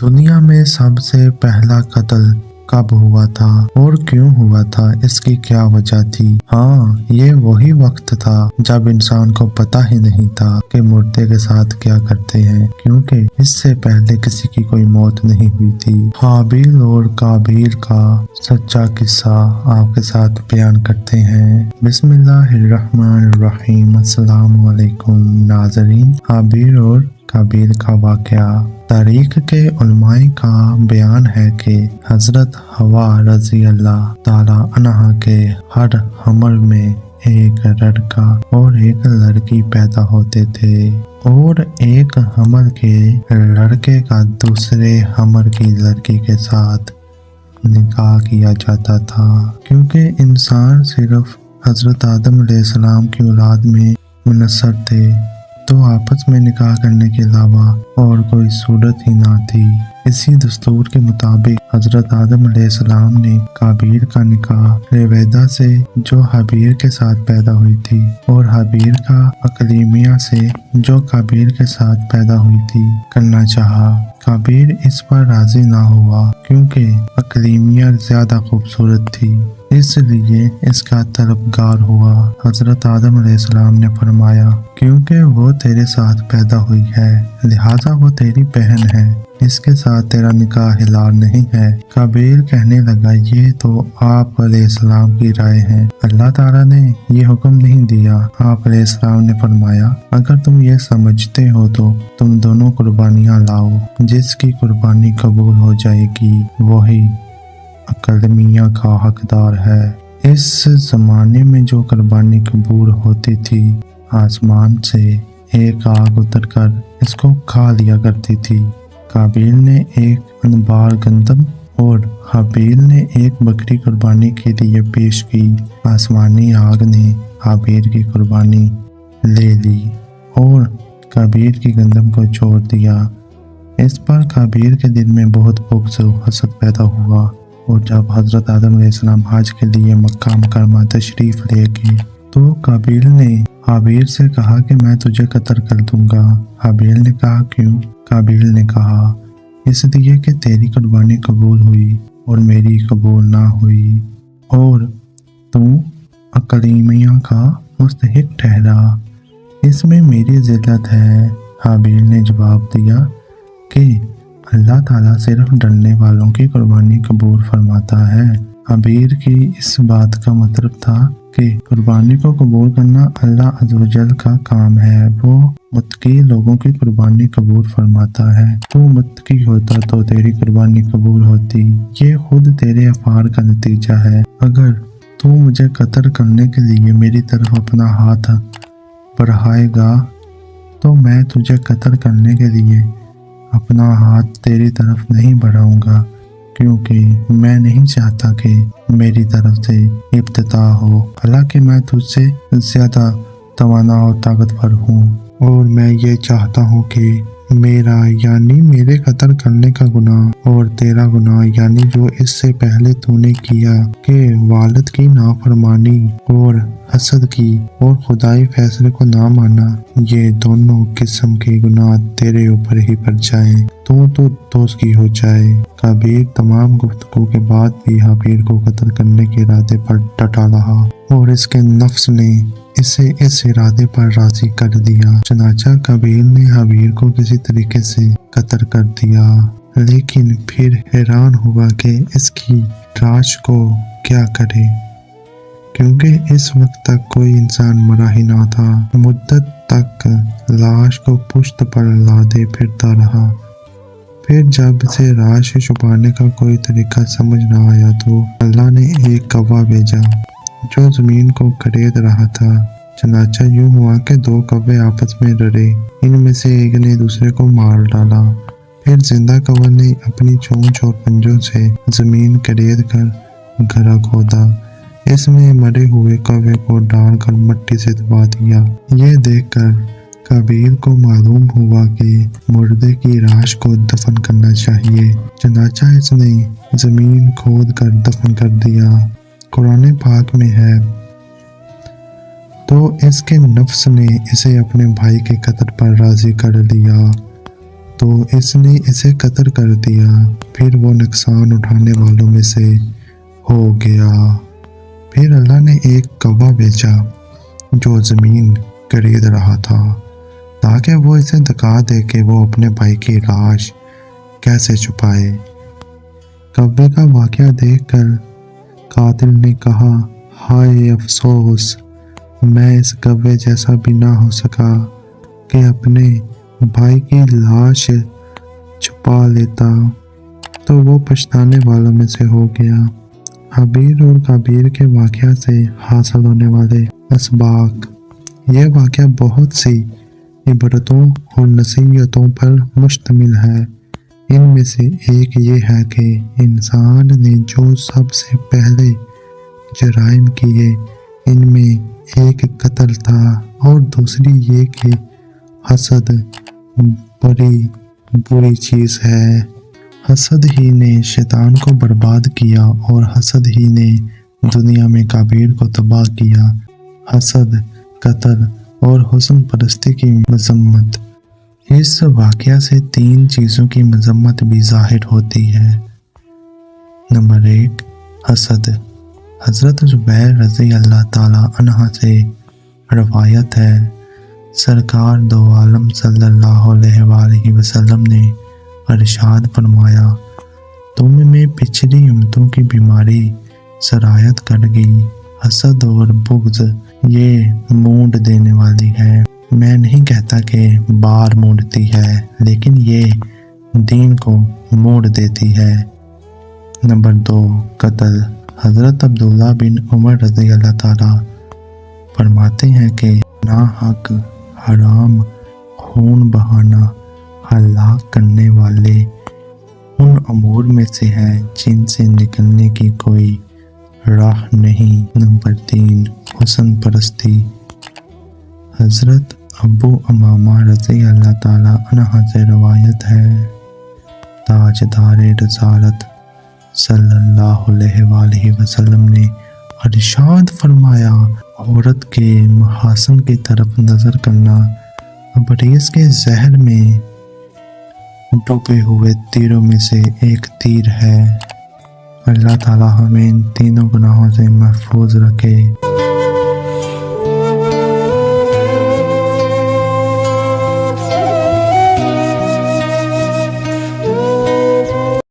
दुनिया में सबसे पहला कत्ल कब हुआ था और क्यों हुआ था, इसकी क्या वजह थी? हाँ, ये वही वक्त था जब इंसान को पता ही नहीं था कि मुर्दे के साथ क्या करते हैं, क्योंकि इससे पहले किसी की कोई मौत नहीं हुई थी। हाबिल और काबिल का सच्चा किस्सा आपके साथ बयान करते हैं। बिस्मिल्लाहिर्रहमानिर्रहीम। अस्सलाम वालेकुम नाज़रीन। हाबिल और काबिल का वाक़या। तारीख के उलमाए का बयान है कि हजरत हवा रजी अल्लाह ताला अन्हा के हर हमल में एक लड़का और एक लड़की पैदा होते थे और एक हमल के लड़के का दूसरे हमल की लड़की के साथ निकाह किया जाता था, क्योंकि इंसान सिर्फ हजरत आदम अलैहिस्सलाम की औलाद में मुनस्सर थे, तो आपस में निकाह करने के अलावा और कोई सूरत ही ना थी। इसी दस्तूर के मुताबिक हजरत आदम अलैहिस्सलाम ने काबिल का निकाह रेवेदा से, जो हाबिल के साथ पैदा हुई थी, और हाबिल का अकलीमिया से, जो काबिल के साथ पैदा हुई थी, करना चाहा। काबिल इस पर राजी ना हुआ, क्योंकि अकलीमिया ज्यादा खूबसूरत थी, इसलिए इसका तलबगार हुआ। हजरत आदम अलैहिस्सलाम ने फरमाया, क्योंकि वो तेरे साथ पैदा हुई है, लिहाजा वो तेरी बहन है, इसके साथ तेरा निकाह हिलाल नहीं है। काबिल कहने लगा, ये तो आप अलैहिस्सलाम की राय है, अल्लाह ताला ने ये हुक्म नहीं दिया। आप अलैहिस्सलाम ने फरमाया, अगर तुम ये समझते हो तो तुम दोनों कुर्बानियाँ लाओ, जिसकी कुर्बानी कबूल हो जाएगी वही अकलमिया का हकदार है। इस जमाने में जो कुर्बानी कबूल होती थी, आसमान से एक आग उतरकर इसको खा लिया करती थी। काबिल ने एक अनबार गंदम और हाबिल ने एक बकरी कुर्बानी के लिए पेश की। आसमानी आग ने हाबिल की कुर्बानी ले ली और काबिल की गंदम को छोड़ दिया। इस पर काबिल के दिल में बहुत बुग़्ज़ और हसद पैदा हुआ, और जब हजरत आदम अलैहिस्सलाम हज के लिए मक्का मुकरमा तशरीफ ले गए, तो काबिल ने हाबिल से कहा कि मैं तुझे कत्ल कर दूंगा। हाबिल ने कहा, क्यों? काबिल ने कहा, इसलिए कि तेरी कुर्बानी कबूल हुई और मेरी कबूल ना हुई, और तू अकलीमिया का मुस्तहिक ठहरा, इसमें मेरी जिल्लत है। हाबिल ने जवाब दिया कि अल्लाह ताला सिर्फ डरने वालों की कुर्बानी कबूल फरमाता है। हाबिल की इस बात का मतलब था कि कुर्बानी को कबूल करना अल्लाह अज़्ज़वजल का काम है, वो मुत्तकी लोगों की कुर्बानी कबूल फरमाता है। तू मुत्तकी होता तो तेरी कुर्बानी कबूल होती, ये खुद तेरे अफ़ाल का नतीजा है। अगर तू मुझे कत्ल करने के लिए मेरी तरफ अपना हाथ बढ़ाएगा, तो मैं तुझे कत्ल करने के लिए अपना हाथ तेरी तरफ नहीं बढ़ाऊंगा, क्योंकि मैं नहीं चाहता कि मेरी तरफ से इब्तिदा हो। हालांकि मैं तुझसे ज़्यादा तवाना और ताकतवर हूँ, और मैं ये चाहता हूँ कि मेरा यानी मेरे कत्ल करने का गुनाह और तेरा गुनाह यानी जो इससे पहले तूने किया कि वालिद की नाफरमानी और हसद की और खुदाई फैसले को ना माना, ये दोनों किस्म के गुनाह तेरे ऊपर ही पड़ जाएं, तू तो दोस्ती हो जाए। काबिल तमाम गुफ्तगू के बाद भी हाबिल को कत्ल करने के इरादे पर डटा रहा, और इसके नफ्स ने इसे इस इरादे पर राजी कर दिया। चनाचा काबिल ने हाबिल को किसी तरीके से कत्ल कर दिया, लेकिन फिर हैरान हुआ कि इसकी लाश को क्या करे, क्योंकि इस वक्त तक कोई इंसान मरा ही ना था। मुद्दत तक लाश को पुश्त पर लादे फिरता रहा। फिर जब इसे लाश छुपाने का कोई तरीका समझ ना आया, तो अल्लाह ने एक कौवा भेजा जो जमीन को खरीद रहा था। चनाचा यूं हुआ कि दो कौवे आपस में लड़े, इनमें से एक ने दूसरे को मार डाला। फिर जिंदा कौवा ने अपनी चोंच और पंजों से जमीन खरीद कर गहरा खोदा, इसमें मरे हुए कौवे को डालकर मिट्टी से दबा दिया। ये देखकर काबिल को मालूम हुआ कि मुर्दे की लाश को दफन करना चाहिए। चनाचा इसने जमीन खोद कर दफन कर दिया। कुरान पाक में है, तो इसके नफ्स ने इसे अपने भाई के कत्ल पर राजी कर लिया। तो इसने इसे कत्ल कर दिया। फिर वो नुकसान उठाने वालों में से हो गया। फिर अल्लाह ने एक कौवा भेजा जो ज़मीन खरीद रहा था ताकि वो इसे दिखा दे कि वो अपने भाई की लाश कैसे छुपाए। कौवे का वाक़या देखकर कातिल ने कहा, हाय अफसोस, मैं इस कौवे जैसा भी ना हो सका कि अपने भाई की लाश छुपा लेता। तो वो पछताने वालों में से हो गया। हाबील और काबील के वाक़या से हासिल होने वाले असबाक। यह वाक़या बहुत सी इबरतों और नसीहतों पर मुश्तमिल है। इनमें से एक ये है कि इंसान ने जो सबसे पहले जराइम किए, इनमें एक कत्ल था और दूसरी ये कि हसद बड़ी बुरी चीज़ है। हसद ही ने शैतान को बर्बाद किया और हसद ही ने दुनिया में काबील को तबाह किया। हसद, कत्ल और हुस्न परस्ती की मजम्मत। इस वाक़या से 3 चीज़ों की मजम्मत भी ज़ाहिर होती है। नंबर 1, हसद। हज़रत ज़ुबैर रज़ी अल्लाह ताला अन्हा से रवायत है, सरकार दो आलम सल्लल्लाहु अलैहि वसल्लम ने इरशाद फरमाया, तुम में पिछली उम्मतों की बीमारी सरायत कर गई। हसद और बुग़्ज़ ये मूंड देने वाली है। मैं नहीं कहता कि बार मूंडती है, लेकिन ये दीन को मोड़ देती है। नंबर 2, कत्ल। हज़रत अब्दुल्ला बिन उमर रज़ी अल्लाह ताला फरमाते हैं कि नाहक हराम खून बहाना हलाक करने वाले उन अमूर में से है जिनसे निकलने की कोई राह नहीं। नंबर 3, हुस्न परस्ती। हज़रत अबू अमामा रज़ी अल्लाह ताला अन्हा से रवायत है, ताजदारे रसालत सल्लल्लाहु अलैहि वसल्लम ने इरशाद फरमाया, औरत के महासन की तरफ नज़र करना अबरीज़ के जहर में डूबे हुए तीरों में से एक तीर है। अल्लाह ताला हमें इन तीनों गुनाहों से महफूज रखे।